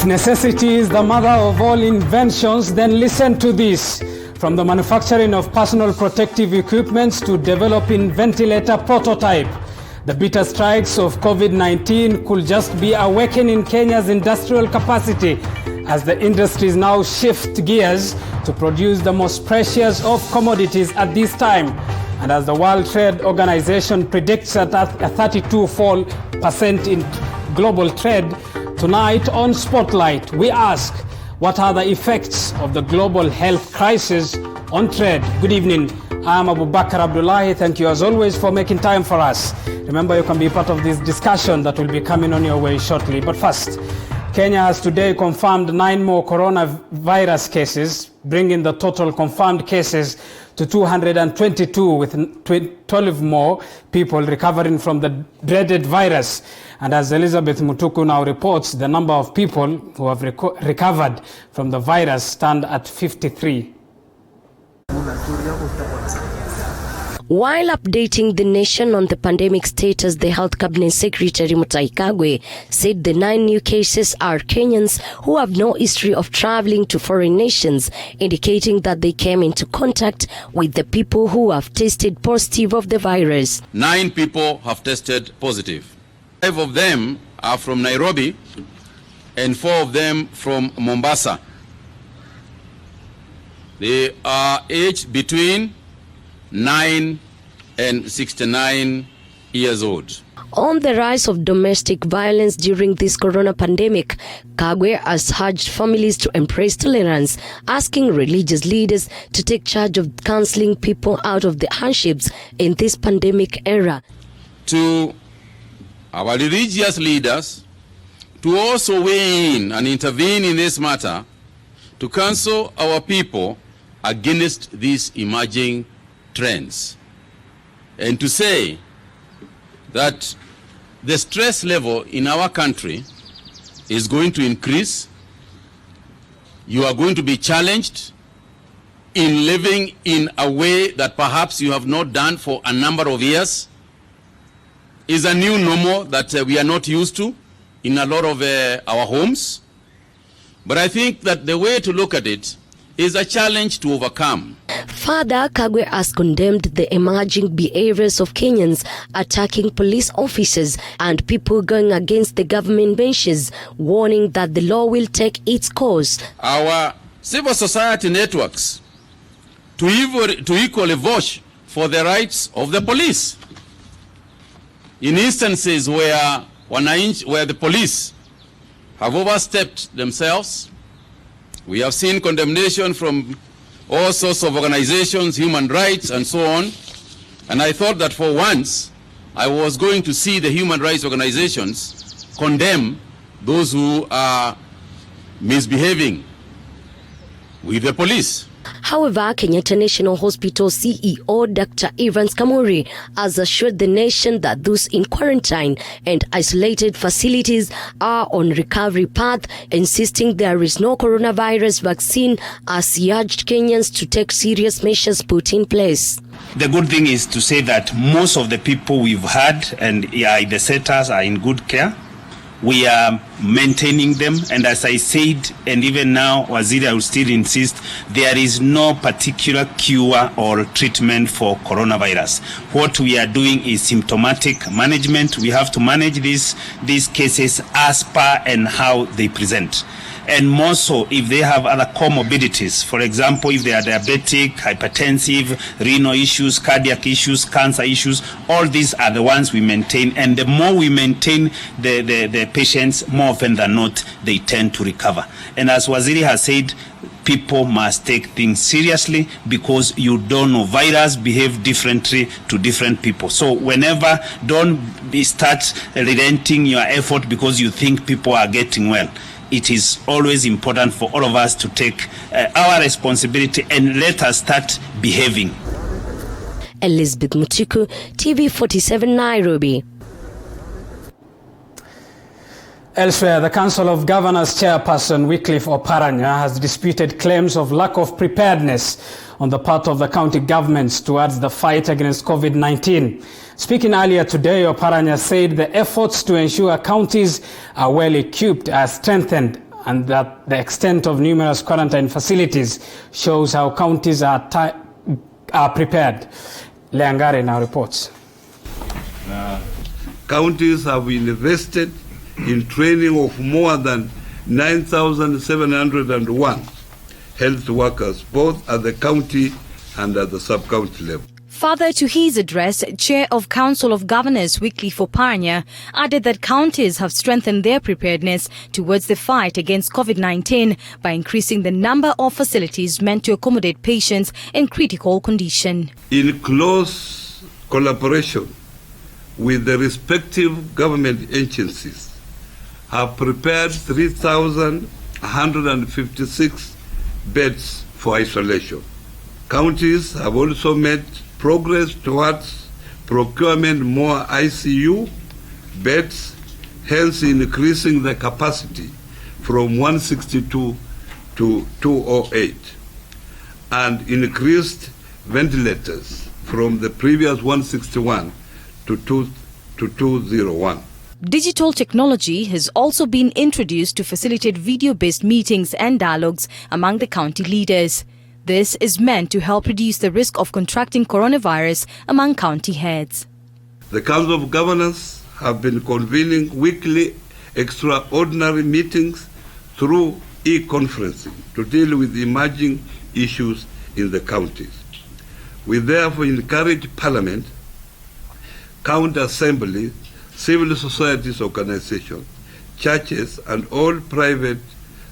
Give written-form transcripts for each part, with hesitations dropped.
If necessity is the mother of all inventions, then listen to this. From the manufacturing of personal protective equipment to developing ventilator prototype, the bitter strikes of COVID-19 could just be awakening Kenya's industrial capacity as the industries now shift gears to produce the most precious of commodities at this time. And as the World Trade Organization predicts a 32% in global trade, tonight on Spotlight, we ask, what are the effects of the global health crisis on trade? Good evening. I am Abubakar Abdullahi. Thank you as always for making time for us. Remember, you can be part of this discussion that will be coming on your way shortly. But first, Kenya has today confirmed 9 more coronavirus cases, bringing the total confirmed cases to 222, with 12 more people recovering from the dreaded virus. And as Elizabeth Mutuku now reports, the number of people who have recovered from the virus stand at 53. While updating the nation on the pandemic status, the Health Cabinet Secretary Mutahi Kagwe said the 9 new cases are Kenyans who have no history of traveling to foreign nations, indicating that they came into contact with the people who have tested positive of the virus. 9 people have tested positive. 5 of them are from Nairobi and 4 of them from Mombasa. They are aged between 9 and 69 years old. On the rise of domestic violence during this corona pandemic, Kagwe has urged families to embrace tolerance, asking religious leaders to take charge of counseling people out of the hardships in this pandemic era. To our religious leaders to also weigh in and intervene in this matter to counsel our people against these emerging trends, and to say that the stress level in our country is going to increase. You are going to be challenged in living in a way that perhaps you have not done for a number of years. Is a new normal that we are not used to in a lot of our homes. But I think that the way to look at it is a challenge to overcome. Further, Kagwe has condemned the emerging behaviors of Kenyans attacking police officers and people going against the government benches, warning that the law will take its course. Our civil society networks to equally vouch for the rights of the police. In instances where the police have overstepped themselves, we have seen condemnation from all sorts of organizations, human rights, and so on. And I thought that for once, I was going to see the human rights organizations condemn those who are misbehaving with the police. However, Kenyatta National Hospital CEO Dr. Evans Kamuri has assured the nation that those in quarantine and isolated facilities are on recovery path, insisting there is no coronavirus vaccine, as he urged Kenyans to take serious measures put in place. The good thing is to say that most of the people we've had and the centers are in good care. We are maintaining them, and as I said, and even now, Waziri will still insist, there is no particular cure or treatment for coronavirus. What we are doing is symptomatic management. We have to manage these cases as per and how they present. And more so if they have other comorbidities. For example, if they are diabetic, hypertensive, renal issues, cardiac issues, cancer issues, all these are the ones we maintain. And the more we maintain the patients, more often than not, they tend to recover. And as Waziri has said, people must take things seriously because you don't know. Virus behave differently to different people. So whenever, don't start relenting your effort because you think people are getting well. It is always important for all of us to take our responsibility and let us start behaving. Elizabeth Mutuku, TV47 Nairobi. Elsewhere, the Council of Governors chairperson Wycliffe Oparanya has disputed claims of lack of preparedness on the part of the county governments towards the fight against COVID-19. Speaking earlier today, Oparanya said the efforts to ensure counties are well equipped are strengthened and that the extent of numerous quarantine facilities shows how counties are prepared. Leangare now reports. Counties have invested in training of more than 9,701 health workers, both at the county and at the sub-county level. Further to his address, Chair of Council of Governors Wycliffe Oparanya added that counties have strengthened their preparedness towards the fight against COVID-19 by increasing the number of facilities meant to accommodate patients in critical condition. In close collaboration with the respective government agencies, have prepared 3,156 beds for isolation. Counties have also made progress towards procurement more ICU beds, hence increasing the capacity from 162 to 208, and increased ventilators from the previous 161 to 201. Digital technology has also been introduced to facilitate video-based meetings and dialogues among the county leaders. This is meant to help reduce the risk of contracting coronavirus among county heads. The Council of Governors have been convening weekly extraordinary meetings through e-conferencing to deal with emerging issues in the counties. We therefore encourage Parliament, county assemblies, civil societies organizations, churches and all private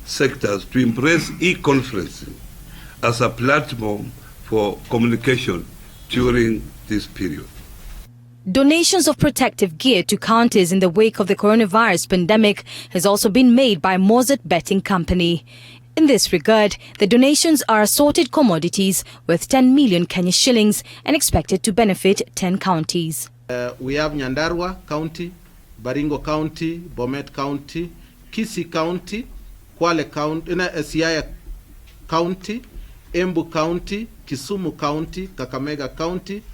sectors to embrace e-conferencing as a platform for communication during this period. Donations of protective gear to counties in the wake of the coronavirus pandemic has also been made by Mozart Betting Company. In this regard, the donations are assorted commodities worth 10 million Kenya shillings and expected to benefit 10 counties. We have Nyandarua County, Baringo County, Bomet County, Kisii County, Kwale County, Siaya County, Embu County, Kisumu County, Kakamega County,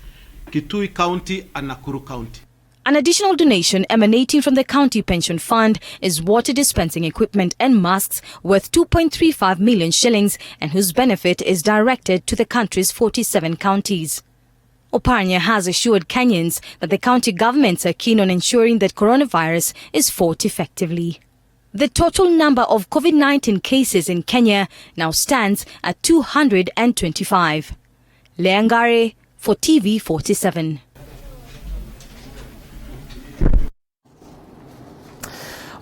Kitui County, and Nakuru County. An additional donation emanating from the County Pension Fund is water dispensing equipment and masks worth 2.35 million shillings and whose benefit is directed to the country's 47 counties. Oparanya has assured Kenyans that the county governments are keen on ensuring that coronavirus is fought effectively. The total number of COVID-19 cases in Kenya now stands at 225. Leangare for TV47.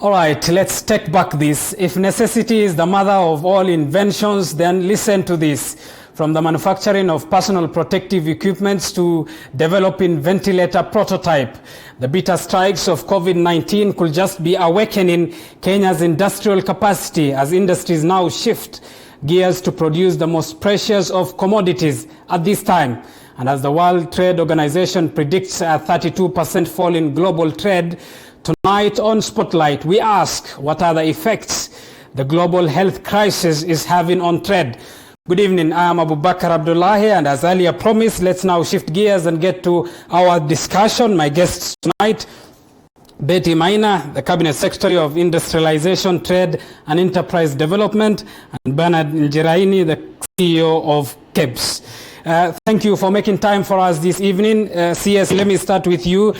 All right, let's take back this. If necessity is the mother of all inventions, then listen to this. From the manufacturing of personal protective equipments to developing ventilator prototype, the bitter strikes of COVID-19 could just be awakening Kenya's industrial capacity as industries now shift gears to produce the most precious of commodities at this time. And as the World Trade Organization predicts a 32% fall in global trade, tonight on Spotlight, we ask what are the effects the global health crisis is having on trade. Good evening, I am Abubakar Abdullahi, and as earlier promised, let's now shift gears and get to our discussion. My guests tonight, Betty Maina, the Cabinet Secretary of Industrialization, Trade and Enterprise Development, and Bernard Njiraini, the CEO of KEBS. Thank you for making time for us this evening. CS, let me start with you.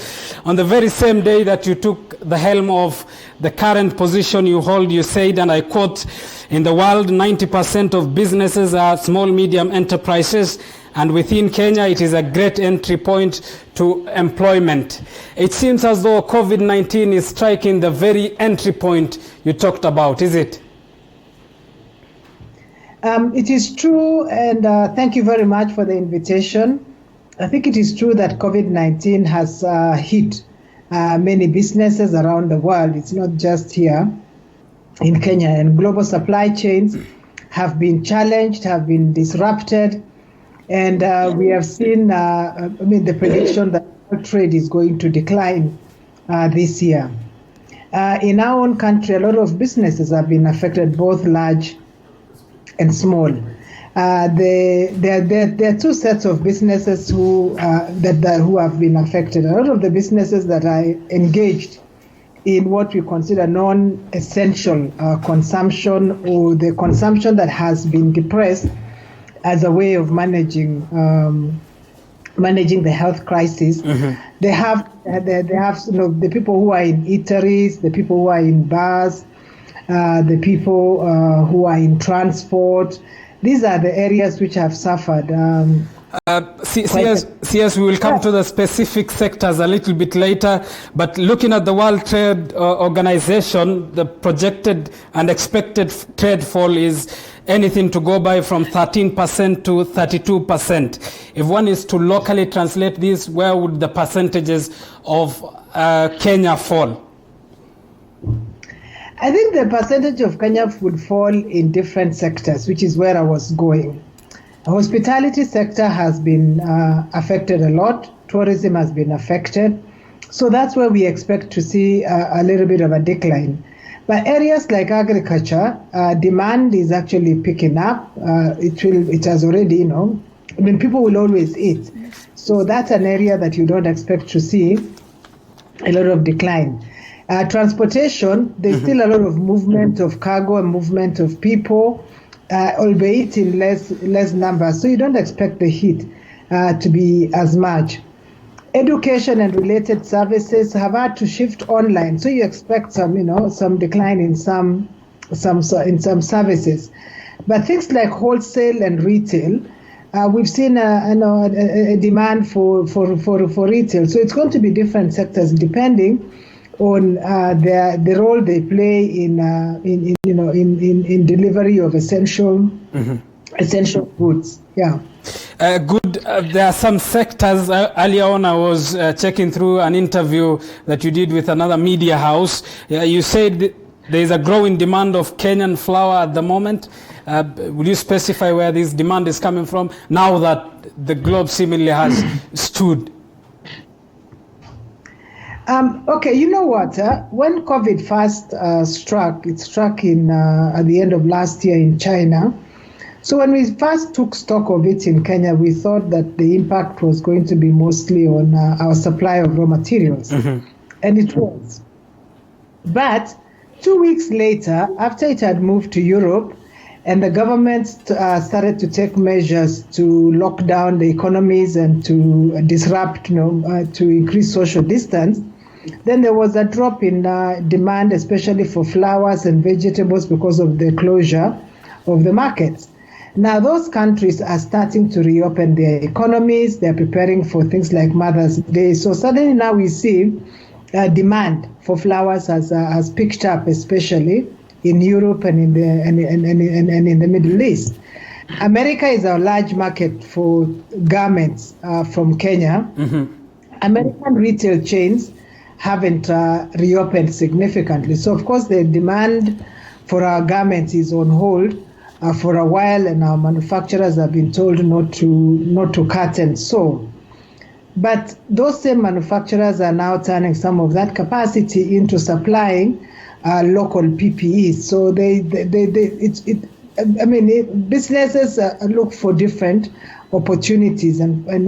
On the very same day that you took the helm of the current position you hold, you said, and I quote, "In the world, 90% of businesses are small, medium enterprises, and within Kenya, it is a great entry point to employment." It seems as though COVID-19 is striking the very entry point you talked about, is it? It is true, and thank you very much for the invitation. I think it is true that COVID-19 has hit many businesses around the world. It's not just here in Kenya, and global supply chains have been challenged, have been disrupted, and we have seen, the prediction that trade is going to decline this year. In our own country, a lot of businesses have been affected, both large and small. There are two sets of businesses who have been affected. A lot of the businesses that are engaged in what we consider non-essential consumption, or the consumption that has been depressed as a way of managing the health crisis. They have the people who are in eateries, the people who are in bars, the people who are in transport. These are the areas which have suffered. CS, we will come to the specific sectors a little bit later, but looking at the World Trade Organization, the projected and expected trade fall is anything to go by from 13% to 32%. If one is to locally translate this, where would the percentages of Kenya fall? I think the percentage of Kenya would fall in different sectors, which is where I was going. The hospitality sector has been affected a lot. Tourism has been affected. So that's where we expect to see a little bit of a decline. But areas like agriculture, demand is actually picking up. It has already, people will always eat. So that's an area that you don't expect to see a lot of decline. Transportation, there's still a lot of movement of cargo and movement of people, albeit in less numbers. So you don't expect the hit to be as much. Education and related services have had to shift online, so you expect some decline in some services. But things like wholesale and retail, we've seen a demand for retail. So it's going to be different sectors depending on the role they play in delivery of essential goods. Yeah. Good. There are some sectors. Earlier on, I was checking through an interview that you did with another media house. You said there is a growing demand of Kenyan flour at the moment. Would you specify where this demand is coming from now that the globe seemingly has stood? Okay, you know what? When COVID first struck, it struck in at the end of last year in China. So when we first took stock of it in Kenya, we thought that the impact was going to be mostly on our supply of raw materials, and it was. But 2 weeks later, after it had moved to Europe, and the government started to take measures to lock down the economies and to disrupt, to increase social distance, then there was a drop in demand, especially for flowers and vegetables because of the closure of the markets. Now, those countries are starting to reopen their economies. They're preparing for things like Mother's Day. So suddenly now we see demand for flowers has picked up, especially in Europe and in the Middle East. America is a large market for garments from Kenya. American retail chains haven't reopened significantly. So, of course, the demand for our garments is on hold for a while, and our manufacturers have been told not to cut and sew. But those same manufacturers are now turning some of that capacity into supplying local PPEs. So businesses look for different opportunities, and there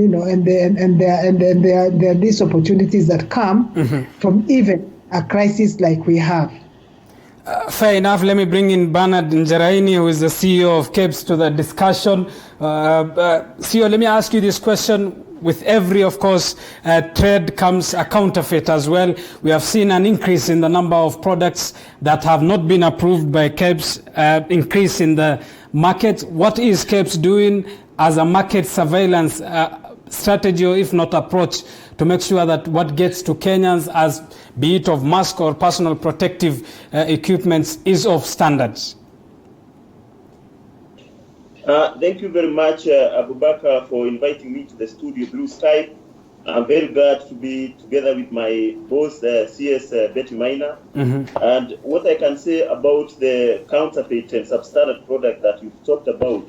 are these opportunities that come from even a crisis like we have. Fair enough. Let me bring in Bernard Njeraini, who is the CEO of KEBS, to the discussion. CEO, let me ask you this question. With every, of course, trade comes a counterfeit as well. We have seen an increase in the number of products that have not been approved by KEBS, increase in the market. What is KEBS doing as a market surveillance strategy, or if not approach, to make sure that what gets to Kenyans, as be it of mask or personal protective equipment, is of standards? Thank you very much, Abubakar, for inviting me to the studio Blue Sky. I'm very glad to be together with my boss, CS Betty Minor. And what I can say about the counterfeit and substandard product that you've talked about,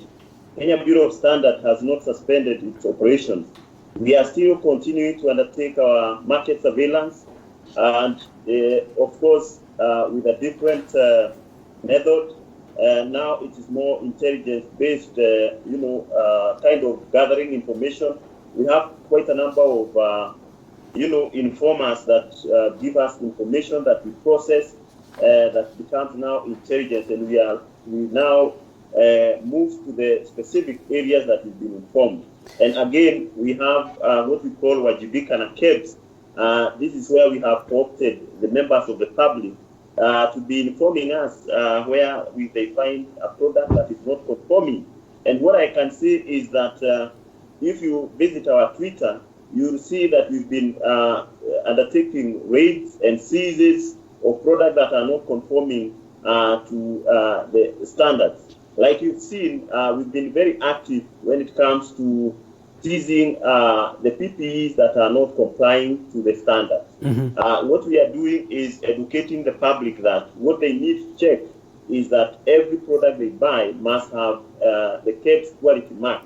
Kenya Bureau of Standards has not suspended its operations. We are still continuing to undertake our market surveillance, and of course, with a different method. Now it is more intelligence-based, kind of gathering information. We have quite a number of inform us, that give us information that we process, that becomes now intelligence, and we now move to the specific areas that we've been informed. And again, we have what we call Wajibika na KEBS. This is where we have co-opted the members of the public to be informing us where they find a product that is not conforming. And what I can say is that if you visit our Twitter, you'll see that we've been undertaking raids and seizes of products that are not conforming to the standards. Like you've seen, we've been very active when it comes to seizing the PPEs that are not complying to the standards. What we are doing is educating the public that what they need to check is that every product they buy must have the KEBS quality mark.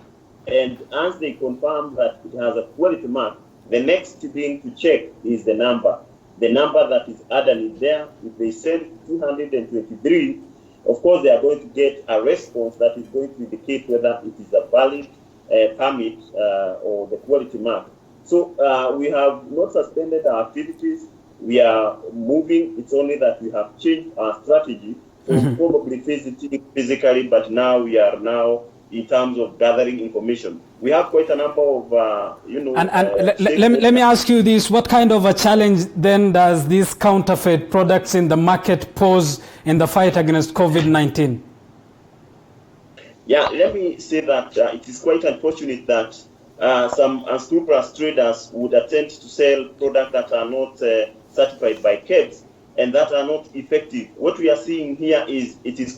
And as they confirm that it has a quality mark, the next thing to check is the number. The number that is added there. If they send 223, of course, they are going to get a response that is going to indicate whether it is a valid permit or the quality mark. So we have not suspended our activities. We are moving. It's only that we have changed our strategy from probably visiting physically, but now we are in terms of gathering information. We have quite a number of, let me ask you this: what kind of a challenge then does these counterfeit products in the market pose in the fight against COVID-19? Yeah, let me say that it is quite unfortunate that some unscrupulous traders would attempt to sell products that are not certified by KEBS and that are not effective. What we are seeing here is it is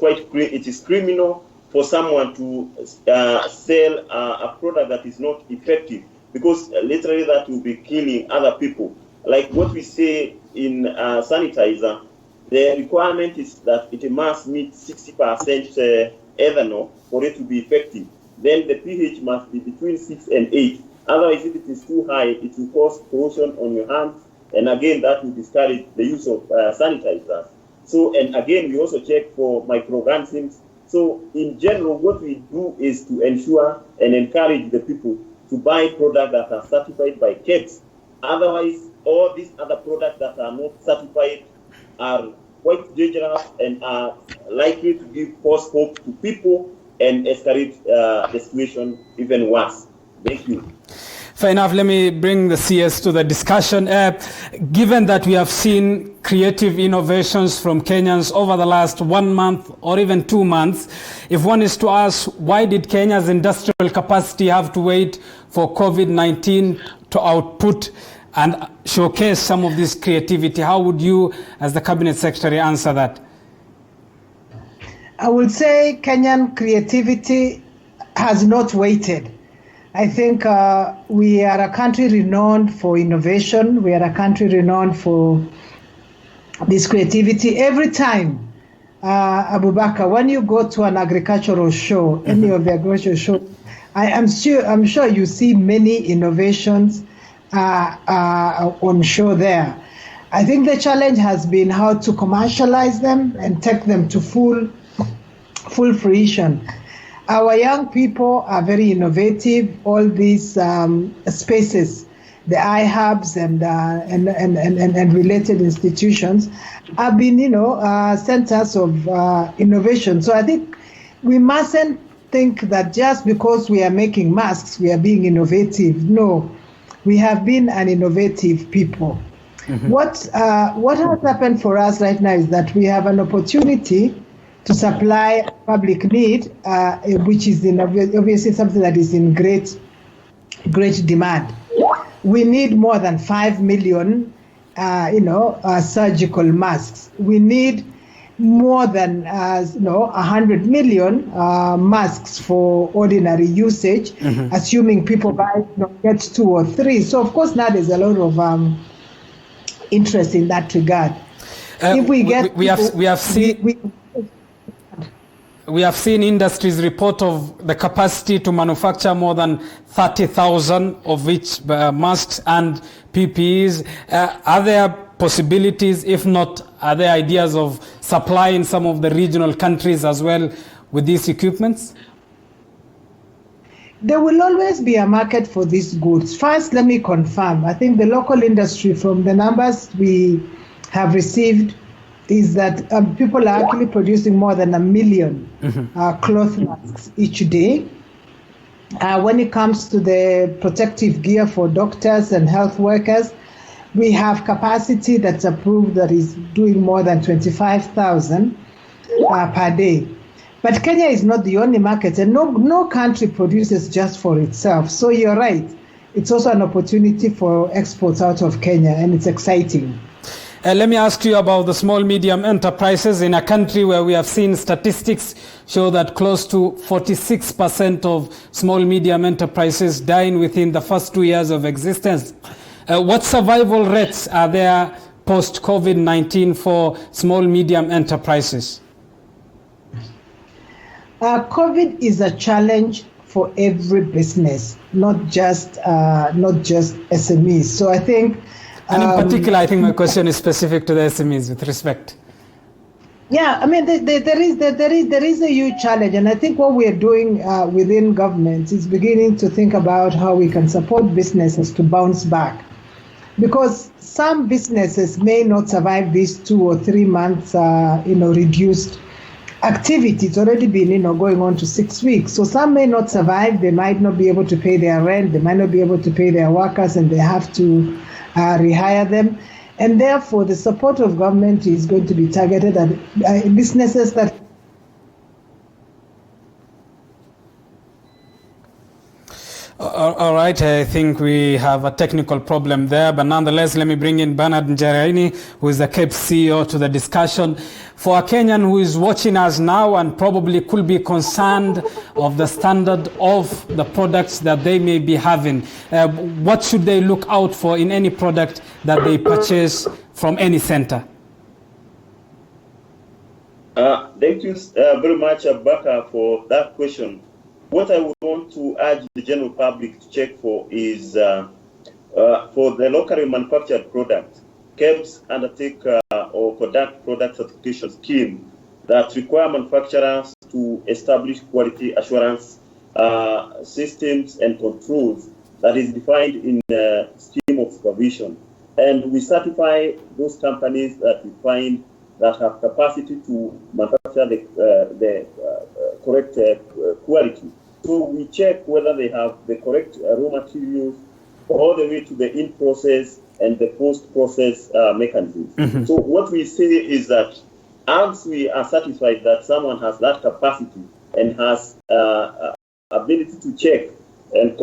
criminal for someone to sell a product that is not effective, because literally that will be killing other people. Like what we say in sanitizer, the requirement is that it must meet 60% ethanol for it to be effective. Then the pH must be between 6 and 8. Otherwise, if it is too high, it will cause corrosion on your hands. And again, that will discourage the use of sanitizers. So, and again, we also check for microorganisms. So, in general, what we do is to ensure and encourage the people to buy products that are certified by KEBS. Otherwise, all these other products that are not certified are quite dangerous and are likely to give false hope to people and escalate the situation even worse. Thank you. Fair enough. Let me bring the CS to the discussion. Given that we have seen creative innovations from Kenyans over the last 1 month or even 2 months, if one is to ask, why did Kenya's industrial capacity have to wait for COVID-19 to output and showcase some of this creativity? How would you, as the Cabinet Secretary, answer that? I would say Kenyan creativity has not waited. I think we are a country renowned for innovation. We are a country renowned for this creativity. Every time, Abubakar, when you go to an agricultural show, any of the agricultural shows, I'm sure you see many innovations on show there. I think the challenge has been how to commercialize them and take them to full fruition. Our young people are very innovative. All these spaces, the iHubs and related institutions, have been, centers of innovation. So I think we mustn't think that just because we are making masks, we are being innovative. No, we have been an innovative people. What has happened for us right now is that we have an opportunity to supply public need, which is obviously something that is in great demand. We need more than 5 million, surgical masks. We need more than 100 million masks for ordinary usage, assuming people get 2 or 3. So of course now there's a lot of interest in that regard. If we have seen industries report of the capacity to manufacture more than 30,000 of which masks and PPEs. Are there possibilities, if not, are there ideas of supplying some of the regional countries as well with these equipments? there will always be a market for these goods. First, let me confirm. I think the local industry, from the numbers we have received, is that people are actually producing more than 1 million cloth masks each day. When it comes to the protective gear for doctors and health workers, we have capacity that's approved that is doing more than 25,000 per day. But Kenya is not the only market, and no country produces just for itself. So you're right. It's also an opportunity for exports out of Kenya, and it's exciting. Let me ask you about the small medium enterprises in a country where we have seen statistics show that close to 46% of small medium enterprises dying within the first 2 years of existence. What survival rates are there post-COVID-19 for small medium enterprises? COVID is a challenge for every business, not just SMEs. So I think, and in particular, I think my question is specific to the SMEs with respect. Yeah, I mean, there is a huge challenge, and I think what we are doing within government is beginning to think about how we can support businesses to bounce back, because some businesses may not survive these 2 or 3 months, reduced activity. It's already been, going on to 6 weeks. So some may not survive. They might not be able to pay their rent. They might not be able to pay their workers, and they have to rehire them. And therefore, the support of government is going to be targeted at businesses that. All right, I think we have a technical problem there, but nonetheless, let me bring in Bernard Njeraini, who is the CAPE CEO, to the discussion. For a Kenyan who is watching us now and probably could be concerned of the standard of the products that they may be having, what should they look out for in any product that they purchase from any center? Thank you very much, Abubakar, for that question. What I would want to urge the general public to check for is for the locally manufactured product, KEBS undertake or conduct product certification scheme that require manufacturers to establish quality assurance systems and controls that is defined in the scheme of supervision. And we certify those companies that we find that have capacity to manufacture the correct quality. So we check whether they have the correct raw materials all the way to the in-process and the post-process mechanisms. Mm-hmm. So what we say is that as we are satisfied that someone has that capacity and has ability to check and